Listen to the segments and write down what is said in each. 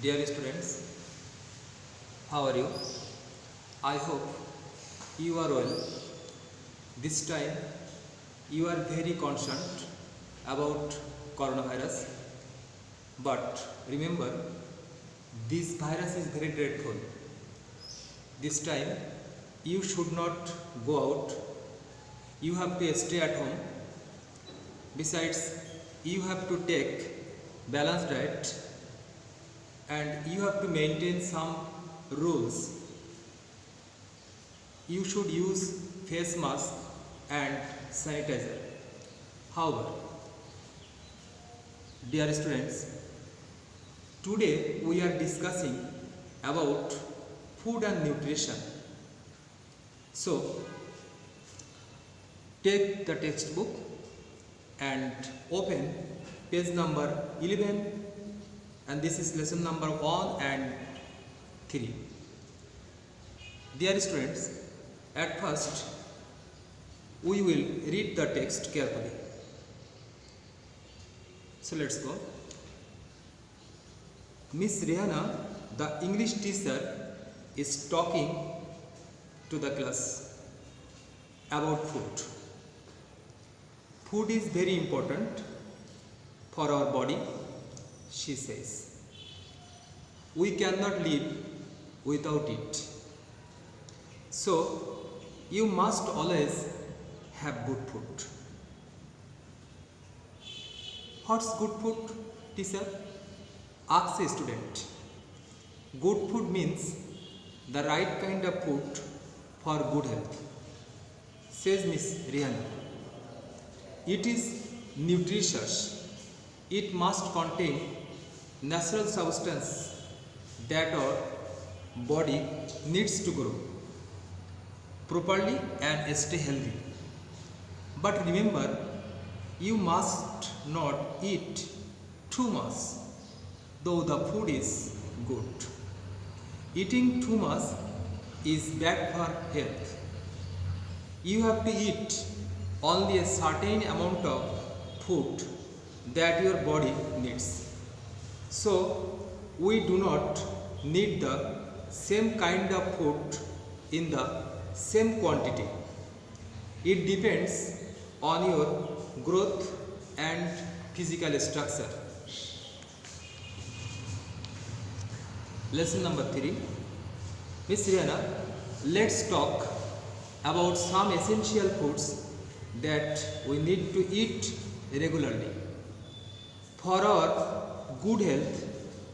Dear students, how are you? I hope you are well. This time you are very concerned about coronavirus, but remember this virus is very dreadful. This time you should not go out. You have to stay at home. Besides, you have to take balanced diet and you have to maintain some rules. You should use face mask and sanitizer. However, dear students, today we are discussing about food and nutrition. So, take the textbook and open page number 11, and this is lesson number 1 and 3. Dear students, at first we will read the text carefully. So let's go. Miss Rihanna, the English teacher, is talking to the class about food. Food is very important for our body, she says. We cannot live without it. So, you must always have good food. What's good food, teacher? Asks a student. Good food means the right kind of food for good health, says Miss Rihanna. It is nutritious. It must contain natural substance that our body needs to grow properly and stay healthy. But remember, you must not eat too much, though the food is good. Eating too much is bad for health. You have to eat only a certain amount of food that your body needs. So, we do not need the same kind of food in the same quantity. It depends on your growth and physical structure. Lesson number 3. Miss Rihanna, let's talk about some essential foods that we need to eat regularly. For our good health,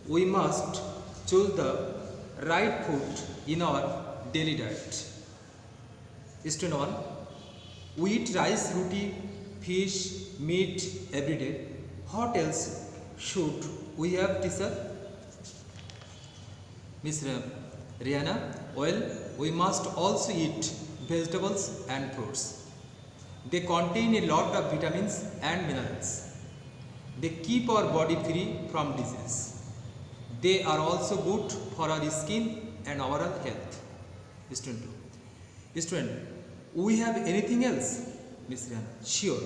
we must choose the right food in our daily diet. Student 1. We eat rice, roti, fish, meat every day. What else should we have, teacher? Miss Rihanna, well, we must also eat vegetables and fruits. They contain a lot of vitamins and minerals. They keep our body free from disease. They are also good for our skin and overall health. Student 2. Student, we have anything else? Miss Rihanna, sure.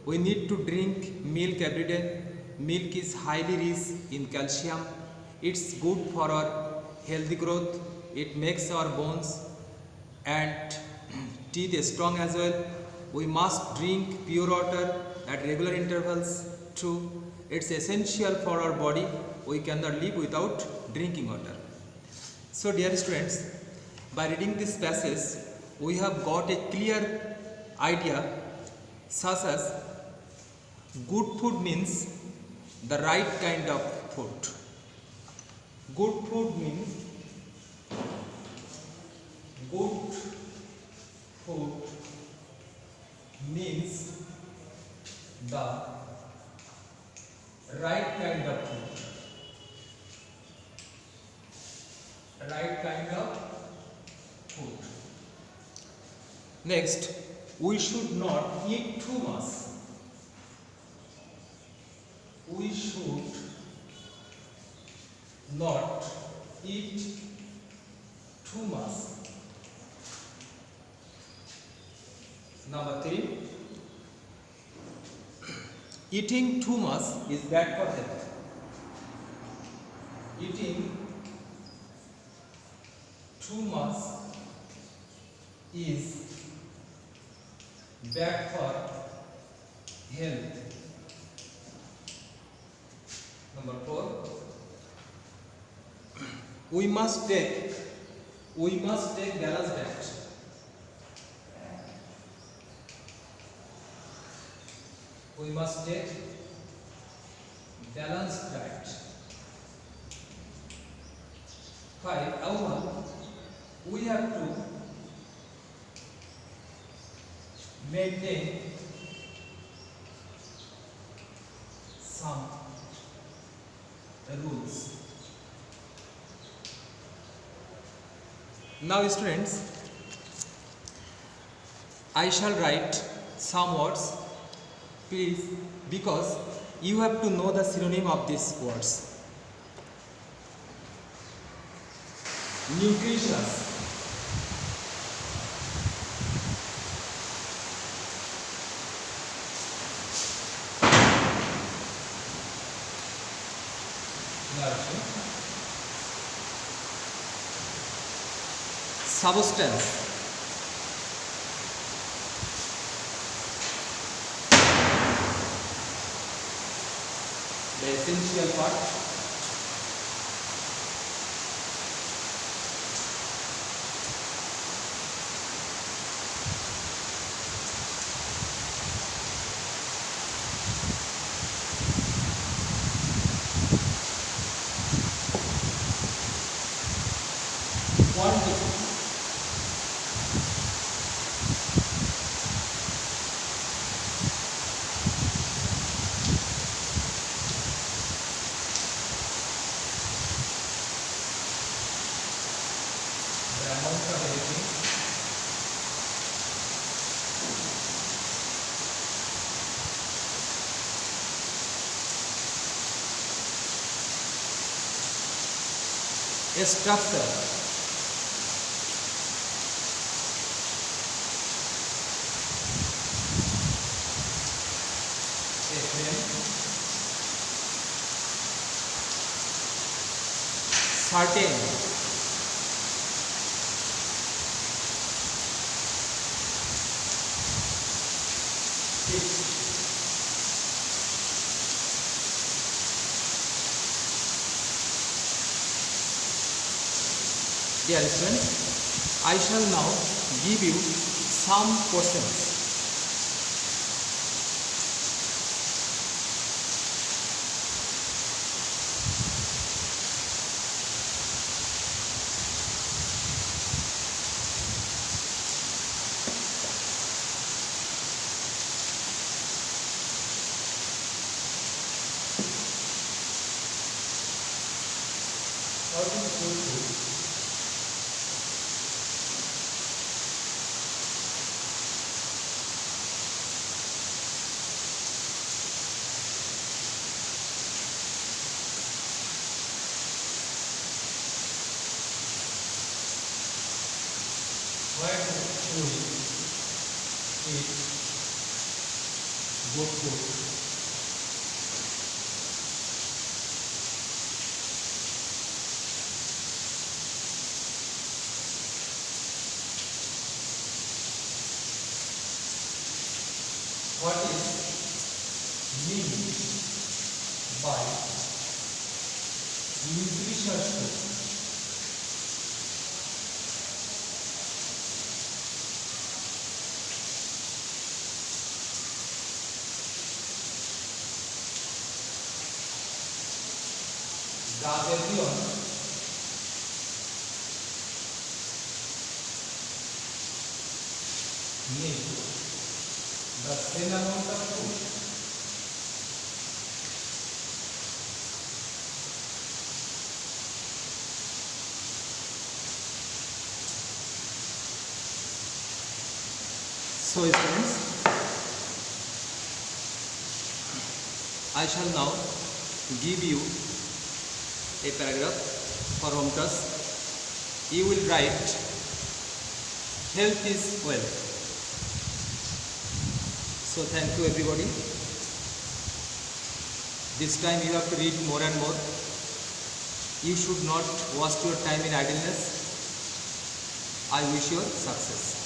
We need to drink milk every day. Milk is highly rich in calcium. It's good for our healthy growth. It makes our bones and teeth strong as well. We must drink pure water at regular intervals too. It's essential for our body. We cannot live without drinking water. So dear students, by reading this passage, we have got a clear idea such as good food means the right kind of food. Good food means the right kind of food. Right kind of food. Next, we should not eat too much. We should not eat too much. Number 3. Eating too much is bad for health. eating too much is bad for health. Number 4, we must take balanced diet. We must take balanced diet. 5, however, we have to maintain some rules. Now students, I shall write some words, please, because you have to know the synonym of these words. Nutritious, nourishing, substance, the essential part, quantity, the amount of anything, a structure, a frame, certain, fixed, dear students, I shall now give you some questions. Why should we eat good food? What is meant by nutritious food? Does everyone need the same amount of food? So students, I shall now give you a paragraph for home task. You will write health is wealth. So thank you everybody. This time you have to read more and more. You should not waste your time in idleness. I wish you success.